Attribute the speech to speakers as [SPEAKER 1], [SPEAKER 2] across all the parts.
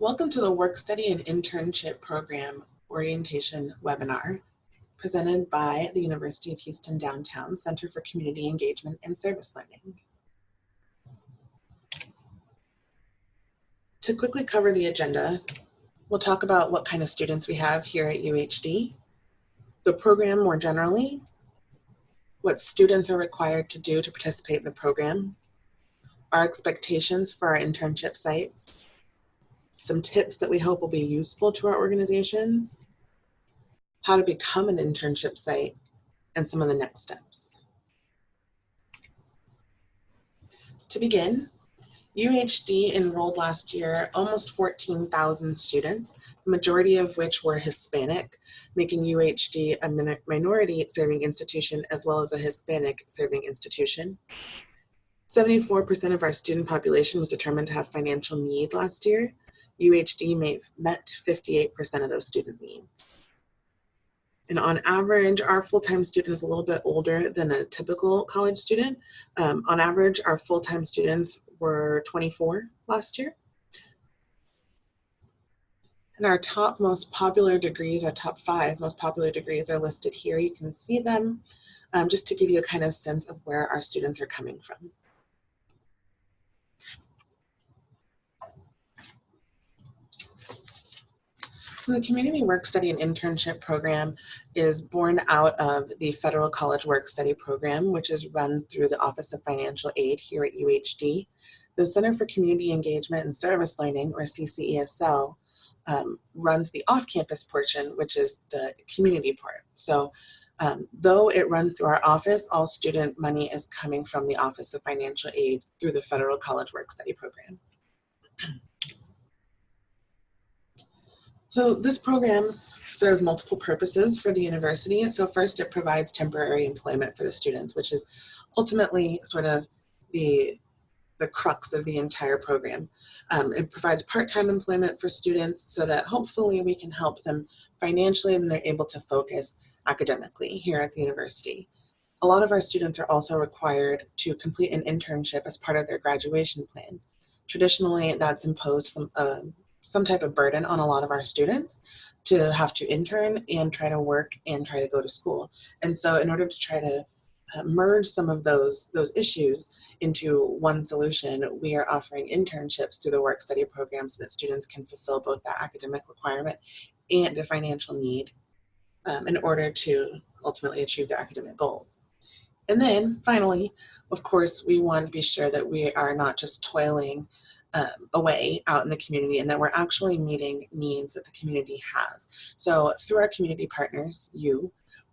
[SPEAKER 1] Welcome to the Work Study and Internship Program Orientation webinar presented by the University of Houston Downtown Center for Community Engagement and Service Learning. To quickly cover the agenda, we'll talk about what kind of students we have here at UHD, the program more generally, what students are required to do to participate in the program, our expectations for our internship sites, some tips that we hope will be useful to our organizations, how to become an internship site, and some of the next steps. To begin, UHD enrolled last year almost 14,000 students, the majority of which were Hispanic, making UHD a minority serving institution as well as a Hispanic serving institution. 74% of our student population was determined to have financial need last year. UHD met 58% of those student needs. And on average, our full-time student is a little bit older than a typical college student. On average, our full-time students were 24 last year. And our top most popular degrees, our top 5 most popular degrees are listed here. You can see them just to give you a kind of sense of where our students are coming from. So the Community Work Study and Internship Program is born out of the Federal College Work Study Program, which is run through the Office of Financial Aid here at UHD. The Center for Community Engagement and Service Learning, or CCESL, runs the off-campus portion, which is the community part. So though it runs through our office, all student money is coming from the Office of Financial Aid through the Federal College Work Study Program. So this program serves multiple purposes for the university. So first, it provides temporary employment for the students, which is ultimately sort of the crux of the entire program. It provides part-time employment for students so that hopefully we can help them financially and they're able to focus academically here at the university. A lot of our students are also required to complete an internship as part of their graduation plan. Traditionally, that's imposed some type of burden on a lot of our students to have to intern and try to work and try to go to school. And so in order to try to merge some of those issues into one solution, we are offering internships through the work study program so that students can fulfill both that academic requirement and a financial need in order to ultimately achieve their academic goals. And then finally, of course, we want to be sure that we are not just toiling away out in the community and that we're actually meeting needs that the community has. So through our community partners,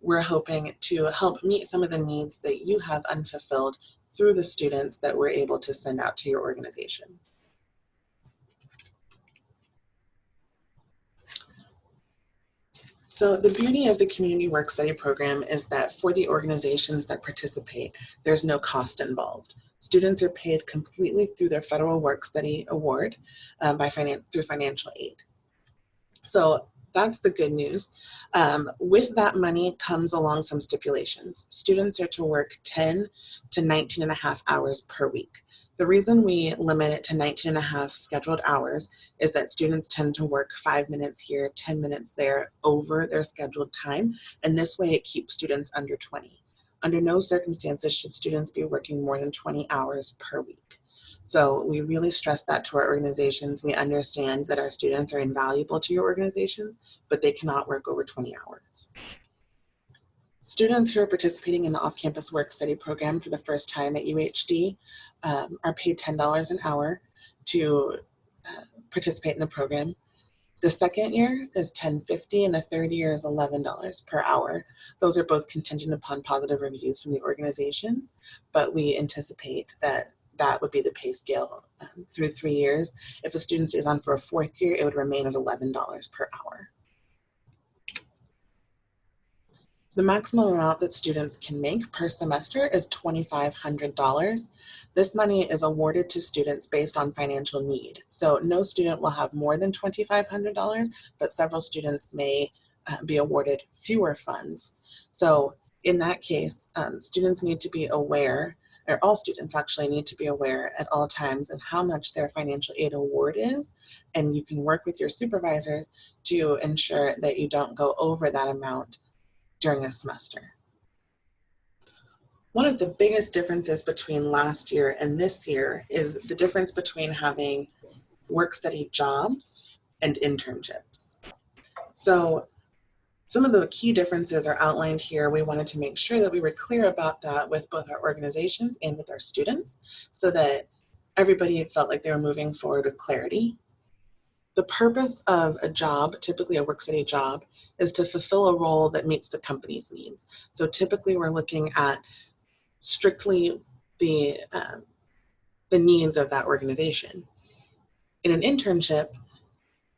[SPEAKER 1] we're hoping to help meet some of the needs that you have unfulfilled through the students that we're able to send out to your organization. So the beauty of the Community Work Study Program is that for the organizations that participate, there's no cost involved. Students are paid completely through their Federal Work Study Award through financial aid. So that's the good news. With that money comes along some stipulations. Students are to work 10 to 19 and a half hours per week. The reason we limit it to 19 and a half scheduled hours is that students tend to work 5 minutes here, 10 minutes there over their scheduled time, and this way it keeps students under 20. Under no circumstances should students be working more than 20 hours per week. So we really stress that to our organizations. We understand that our students are invaluable to your organizations, but they cannot work over 20 hours. Students who are participating in the off-campus work study program for the first time at UHD are paid $10 an hour to participate in the program. The second year is $10.50 and the third year is $11 per hour. Those are both contingent upon positive reviews from the organizations, but we anticipate that that would be the pay scale through 3 years. If a student stays on for a 4th year, it would remain at $11 per hour. The maximum amount that students can make per semester is $2,500. This money is awarded to students based on financial need. So no student will have more than $2,500, but several students may be awarded fewer funds. So in that case, students need to be aware or all students actually need to be aware at all times of how much their financial aid award is, and you can work with your supervisors to ensure that you don't go over that amount during a semester. One of the biggest differences between last year and this year is the difference between having work-study jobs and internships. So some of the key differences are outlined here. We wanted to make sure that we were clear about that with both our organizations and with our students so that everybody felt like they were moving forward with clarity. The purpose of a job, typically a work-study job, is to fulfill a role that meets the company's needs. So typically we're looking at strictly the needs of that organization. In an internship,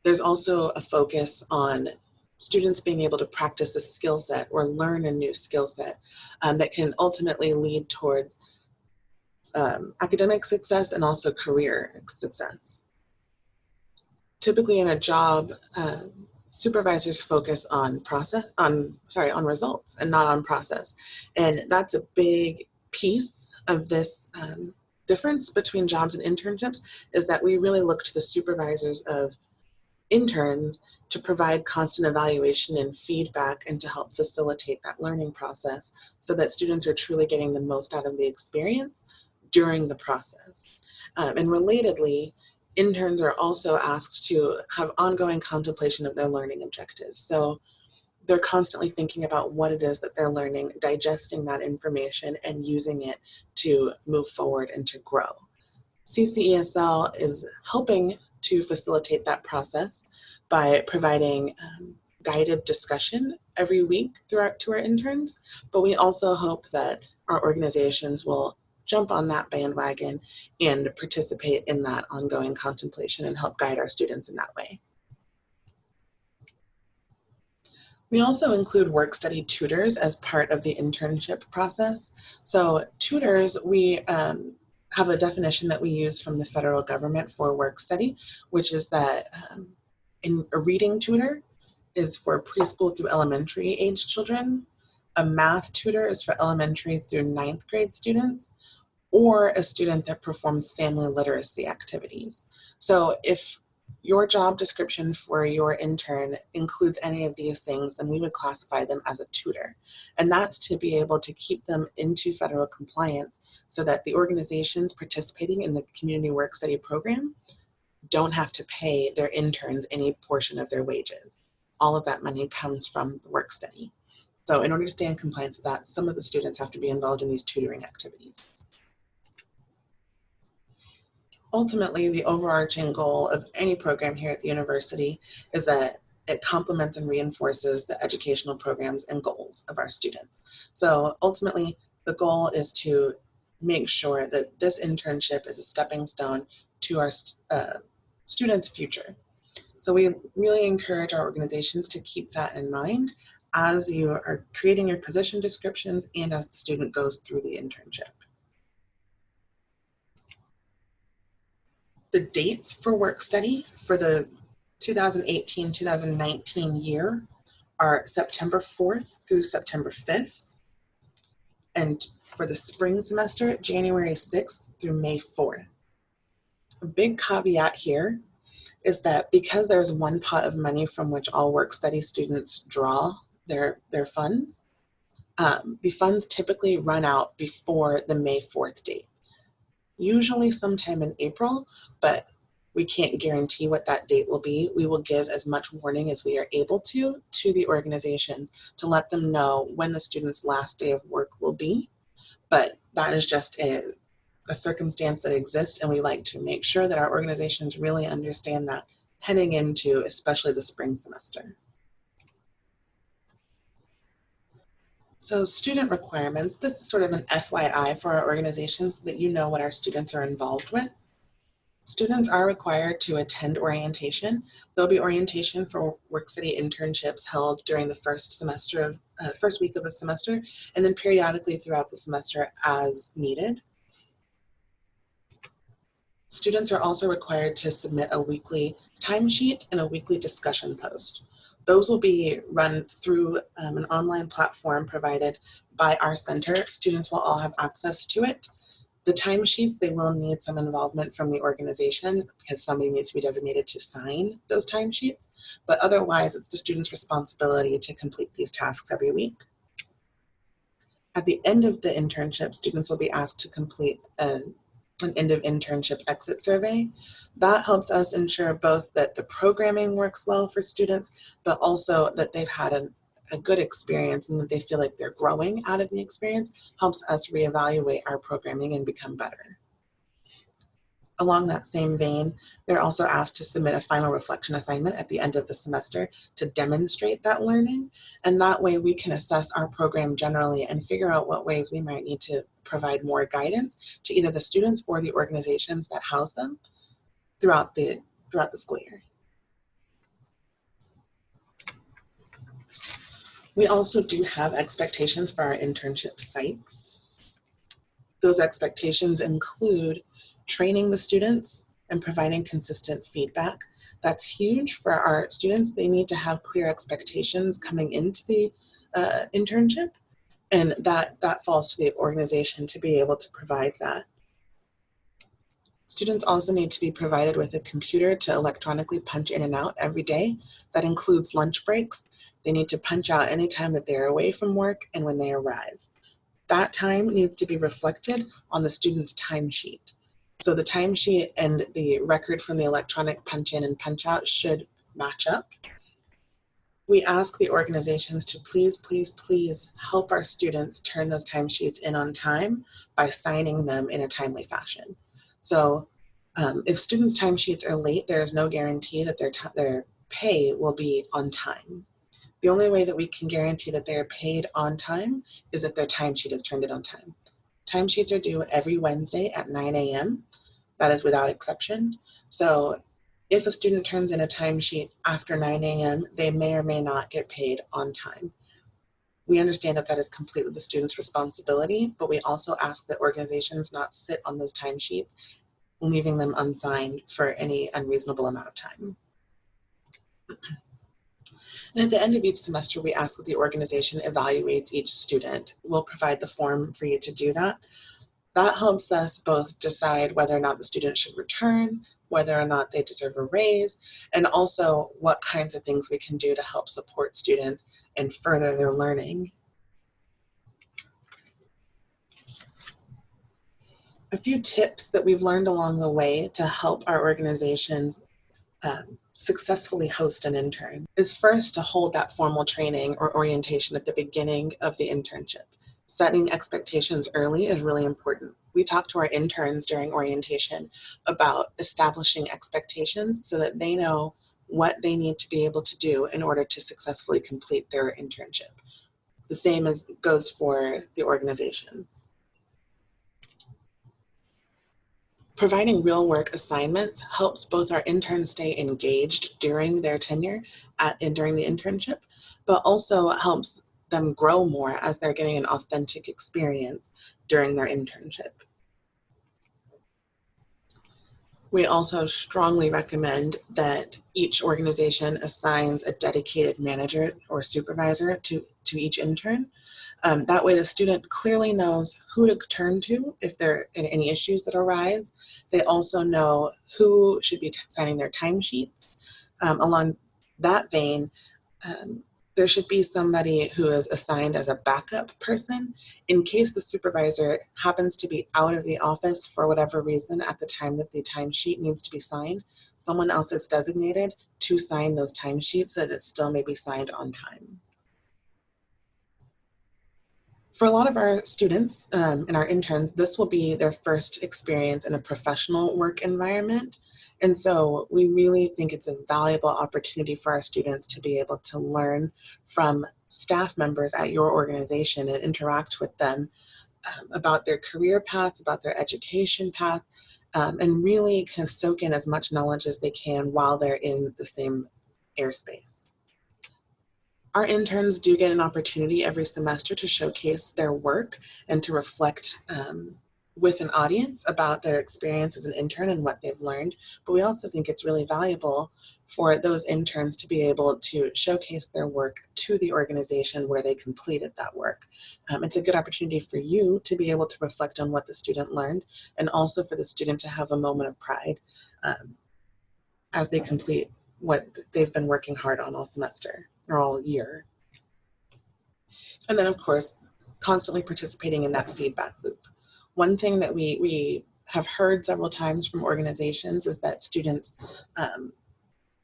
[SPEAKER 1] there's also a focus on students being able to practice a skill set or learn a new skill set that can ultimately lead towards academic success and also career success. Typically in a job, supervisors focus on results and not on process. And that's a big piece of this difference between jobs and internships, is that we really look to the supervisors of interns to provide constant evaluation and feedback and to help facilitate that learning process so that students are truly getting the most out of the experience during the process. And relatedly, interns are also asked to have ongoing contemplation of their learning objectives. So they're constantly thinking about what it is that they're learning, digesting that information, and using it to move forward and to grow. CCESL is helping to facilitate that process by providing guided discussion every week throughout to our interns, but we also hope that our organizations will jump on that bandwagon and participate in that ongoing contemplation and help guide our students in that way. We also include work-study tutors as part of the internship process. So tutors, we have a definition that we use from the federal government for work-study, which is that a reading tutor is for preschool through elementary age children. A math tutor is for elementary through 9th grade students, or a student that performs family literacy activities. So if your job description for your intern includes any of these things, then we would classify them as a tutor. And that's to be able to keep them into federal compliance so that the organizations participating in the community work study program don't have to pay their interns any portion of their wages. All of that money comes from the work study. So in order to stay in compliance with that, some of the students have to be involved in these tutoring activities. Ultimately, the overarching goal of any program here at the university is that it complements and reinforces the educational programs and goals of our students. So ultimately, the goal is to make sure that this internship is a stepping stone to our students' future. So we really encourage our organizations to keep that in mind as you are creating your position descriptions and as the student goes through the internship. The dates for work study for the 2018-2019 year are September 4th through September 5th. And for the spring semester, January 6th through May 4th. A big caveat here is that because there's one pot of money from which all work study students draw their funds, the funds typically run out before the May 4th date. Usually sometime in April, but we can't guarantee what that date will be. We will give as much warning as we are able to the organizations to let them know when the student's last day of work will be. But that is just a circumstance that exists, and we like to make sure that our organizations really understand that heading into especially the spring semester. So student requirements, this is sort of an FYI for our organizations so that you know what our students are involved with. Students are required to attend orientation. There'll be orientation for work study internships held during the first week of the semester, and then periodically throughout the semester as needed. Students are also required to submit a weekly timesheet and a weekly discussion post. Those will be run through an online platform provided by our center. Students will all have access to it. The timesheets, they will need some involvement from the organization because somebody needs to be designated to sign those timesheets, but otherwise it's the student's responsibility to complete these tasks every week. At the end of the internship, students will be asked to complete an end of internship exit survey. That helps us ensure both that the programming works well for students, but also that they've had a good experience and that they feel like they're growing out of the experience. Helps us reevaluate our programming and become better. Along that same vein, they're also asked to submit a final reflection assignment at the end of the semester to demonstrate that learning. And that way we can assess our program generally and figure out what ways we might need to provide more guidance to either the students or the organizations that house them throughout the school year. We also do have expectations for our internship sites. Those expectations include training the students and providing consistent feedback. That's huge for our students. They need to have clear expectations coming into the internship, and that falls to the organization to be able to provide that. Students also need to be provided with a computer to electronically punch in and out every day. That includes lunch breaks. They need to punch out anytime that they're away from work and when they arrive. That time needs to be reflected on the student's timesheet. So the timesheet and the record from the electronic punch in and punch out should match up. We ask the organizations to please, please, please help our students turn those timesheets in on time by signing them in a timely fashion. So if students' timesheets are late, there is no guarantee that their pay will be on time. The only way that we can guarantee that they are paid on time is if their timesheet is turned in on time. Timesheets are due every Wednesday at 9 a.m. That is without exception. So if a student turns in a timesheet after 9 a.m., they may or may not get paid on time. We understand that that is completely the student's responsibility, but we also ask that organizations not sit on those timesheets, leaving them unsigned for any unreasonable amount of time. And at the end of each semester, we ask that the organization evaluates each student. We'll provide the form for you to do that. That helps us both decide whether or not the student should return, whether or not they deserve a raise, and also what kinds of things we can do to help support students and further their learning. A few tips that we've learned along the way to help our organizations successfully host an intern is first to hold that formal training or orientation at the beginning of the internship. Setting expectations early is really important. We talk to our interns during orientation about establishing expectations so that they know what they need to be able to do in order to successfully complete their internship. The same goes for the organizations. Providing real work assignments helps both our interns stay engaged during their tenure and during the internship, but also helps them grow more as they're getting an authentic experience during their internship. We also strongly recommend that each organization assigns a dedicated manager or supervisor to each intern. That way the student clearly knows who to turn to if there are any issues that arise. They also know who should be signing their timesheets. Along that vein, there should be somebody who is assigned as a backup person in case the supervisor happens to be out of the office for whatever reason at the time that the timesheet needs to be signed. Someone else is designated to sign those timesheets so that it still may be signed on time. For a lot of our students and our interns, this will be their first experience in a professional work environment. And so we really think it's a valuable opportunity for our students to be able to learn from staff members at your organization and interact with them about their career path, about their education path, and really kind of soak in as much knowledge as they can while they're in the same airspace. Our interns do get an opportunity every semester to showcase their work and to reflect with an audience about their experience as an intern and what they've learned, but we also think it's really valuable for those interns to be able to showcase their work to the organization where they completed that work. It's a good opportunity for you to be able to reflect on what the student learned, and also for the student to have a moment of pride as they complete what they've been working hard on all semester or all year. And then, of course, constantly participating in that feedback loop. One thing that we have heard several times from organizations is that students,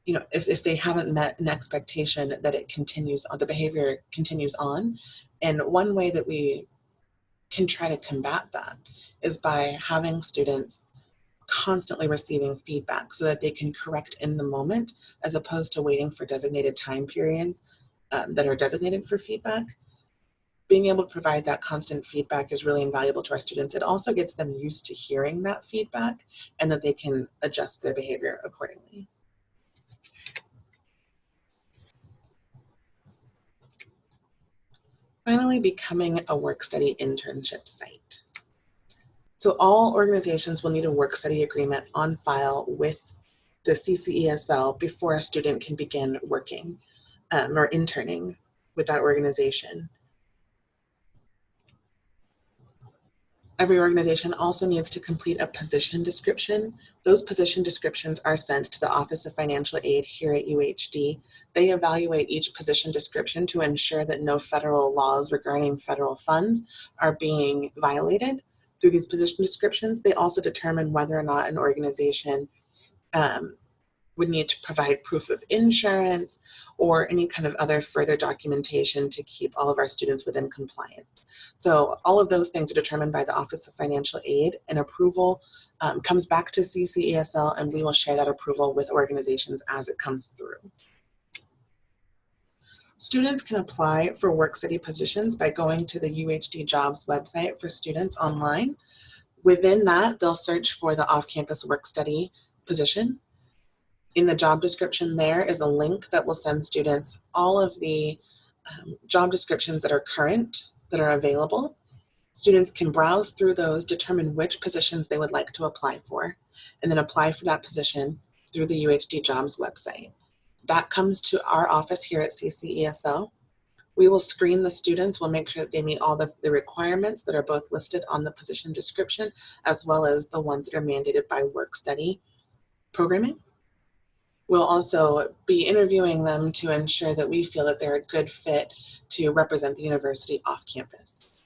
[SPEAKER 1] if they haven't met an expectation, that it continues on, the behavior continues on. And one way that we can try to combat that is by having students constantly receiving feedback so that they can correct in the moment, as opposed to waiting for designated time periods that are designated for feedback. Being able to provide that constant feedback is really invaluable to our students. It also gets them used to hearing that feedback and that they can adjust their behavior accordingly. Finally, becoming a work-study internship site. So all organizations will need a work-study agreement on file with the CCESL before a student can begin working or interning with that organization. Every organization also needs to complete a position description. Those position descriptions are sent to the Office of Financial Aid here at UHD. They evaluate each position description to ensure that no federal laws regarding federal funds are being violated through these position descriptions. They also determine whether or not an organization would need to provide proof of insurance or any kind of other further documentation to keep all of our students within compliance. So all of those things are determined by the Office of Financial Aid, and approval comes back to CCESL, and we will share that approval with organizations as it comes through. Students can apply for work-study positions by going to the UHD Jobs website for students online. Within that, they'll search for the off-campus work-study position. In the job description, there is a link that will send students all of the job descriptions that are current, that are available. Students can browse through those, determine which positions they would like to apply for, and then apply for that position through the UHD Jobs website. That comes to our office here at CCESL. We will screen the students. We'll make sure that they meet all the requirements that are both listed on the position description, as well as the ones that are mandated by work study programming. We'll also be interviewing them to ensure that we feel that they're a good fit to represent the university off campus.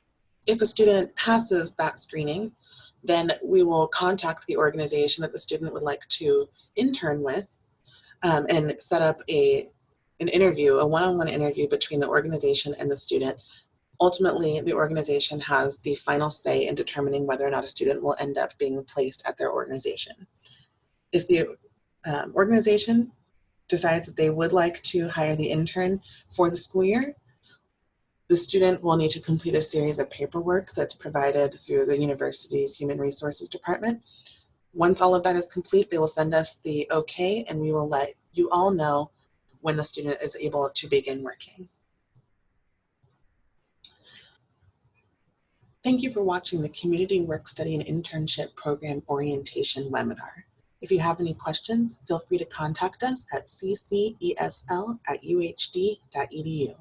[SPEAKER 1] If a student passes that screening, then we will contact the organization that the student would like to intern with and set up an interview, a one-on-one interview between the organization and the student. Ultimately, the organization has the final say in determining whether or not a student will end up being placed at their organization. If the organization decides that they would like to hire the intern for the school year, the student will need to complete a series of paperwork that's provided through the university's Human Resources Department. Once all of that is complete, they will send us the okay, and we will let you all know when the student is able to begin working. Thank you for watching the Community Work Study and Internship Program Orientation webinar. If you have any questions, feel free to contact us at ccesl@uhd.edu.